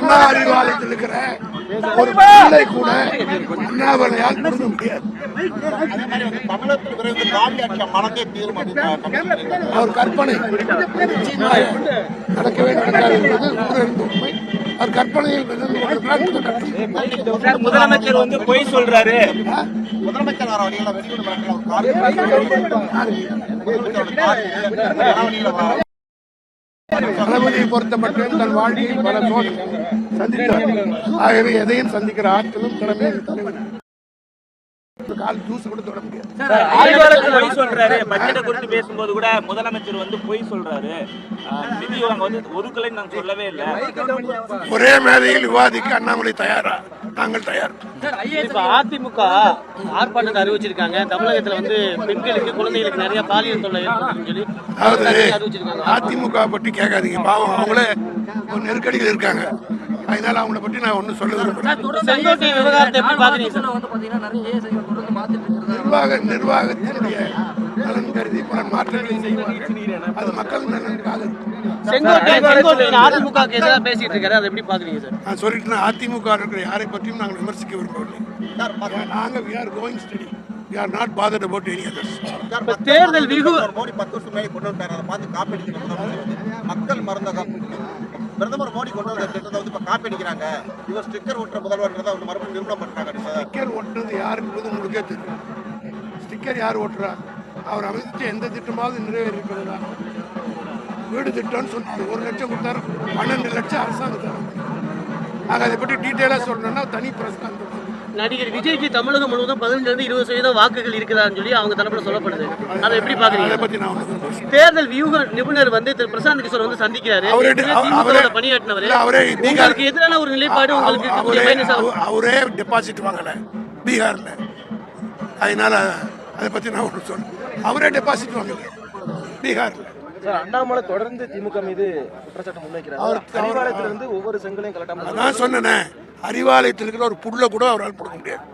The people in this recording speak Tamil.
அண்ணா அறிவாலயத்தில் இருக்கிற ஒரு பிள்ளை கூட அண்ணாமலையால் கொடுக்க முடியாது. அவர் கற்பனை நடக்கவே நடக்காது என்பது ஊரறிந்த உண்மை. அவர் கற்பனையில் முதலமைச்சர் வந்து பொய் சொல்றாரு. முதலமைச்சர் தளபதியை பொறுத்த மட்டும் தன் வாழ்க்கையில் பல சோதனை சந்தித்தார். ஆகவே எதையும் சந்திக்கிற ஆட்களும் திறமையும் தலைவர் கால் ஜூஸ் கூட தொட முடியாது. பொய் சொல்றாரு. பட்ஜெட்டை குறித்து பேசும்போது கூட முதலமைச்சர் வந்து பொய் சொல்றாரு. நிதி வந்து ஒதுக்கலைன்னு நாங்க சொல்லவே இல்லை. ஒரே மேதையில் விவாதிக்க அண்ணாமலை தயாரா? நாங்கள் தயார். இப்ப அதிமுக ஆர்ப்பாட்டத்தை அறிவிச்சிருக்காங்க. தமிழகத்துல வந்து பெண்களுக்கு குழந்தைகளுக்கு நிறைய பாலியல் தொல்லை சொல்லி அதிமுக பற்றி கேட்காதீங்க. பாவம், அவங்களே ஒரு நெருக்கடியில் இருக்காங்க. அதனால அவங்கள பற்றி நான் ஒன்னும் சொல்ல விரும்புறேன். செங்கோட்டை விவகாரத்தை எப்படி பாக்குறீங்க? நிர்வாகத்தினுடைய நலன் கருதி பல மாற்றங்களை செய்வார்கள். அது மக்கள் நலனுக்காக. செங்கோட்டையின் அதிமுக எதிராக பேசிட்டு இருக்காரு, அதை எப்படி பாக்குறீங்க சார்? நான் சொல்லிட்டு அதிமுக இருக்கிற யாரை பற்றியும் நாங்கள் விமர்சிக்க விரும்பவில்லை. நாங்கள் we are going steady. We are not bothered about any others. தேர்தல் மோடி 10 வருஷம் மேலே கொண்டு வந்தார். அதை பார்த்து காப்பீடு மக்கள் மறந்த பிரதமர் மோடி கொண்டு வந்த திட்டத்தை வந்து இப்ப காப்பி அடிக்கிறாங்க. இவர் ஸ்டிக்கர் ஒட்டுற முதல்வர்ன்றதை அவங்க மறுபடியும் நிரூபணம் பண்றாங்க. ஸ்டிக்கர் ஒட்டுறது யாருன்றது உங்களுக்கே தெரியும். ஸ்டிக்கர் யார் ஓட்டுறா? அவர் அமைச்ச எந்த திட்டமாவது நிறைவேறிருக்கிறதா? வீடு திட்டம்னு சொன்னார். 1 லட்சம் கொடுத்தாரு, 12 லட்சம் அரசாங்கம். ஆக அதை பற்றி டீட்டெயிலா சொல்லணும்னா தனி பிரஸ். நடிகர் விஜய்க்கு தமிழகம் முழுவதும் 15% வாக்குகள் இருக்குதான்னு சொல்லி அவங்க தரப்புல சொல்லப்படுது. அதை எப்படி பாக்குறீங்க? தேர்தல் வியூக நிபுணர் வந்து திரு பிரசாந்த் கிஷோர் வந்து சந்திக்கிறாரு. பணியாற்றினவர் உங்களுக்கு எதிரான ஒரு நிலைப்பாடு உங்களுக்கு அவரே டெபாசிட் வாங்கல பீகார்ல. அதனால அதை பத்தி நான் ஒன்று சொல்றேன். அவரே டெபாசிட் வாங்கல பீகார்ல. அண்ணாமலை தொடர்ந்து திமுக மீது குற்றச்சாட்டு முன்வைக்கிறார். ஒவ்வொரு செங்கலையும் கலட்டாம நான் சொன்னேன். அறிவாலயத்தில் இருக்கிற ஒரு புல்ல கூட அவரால் போட முடியாது.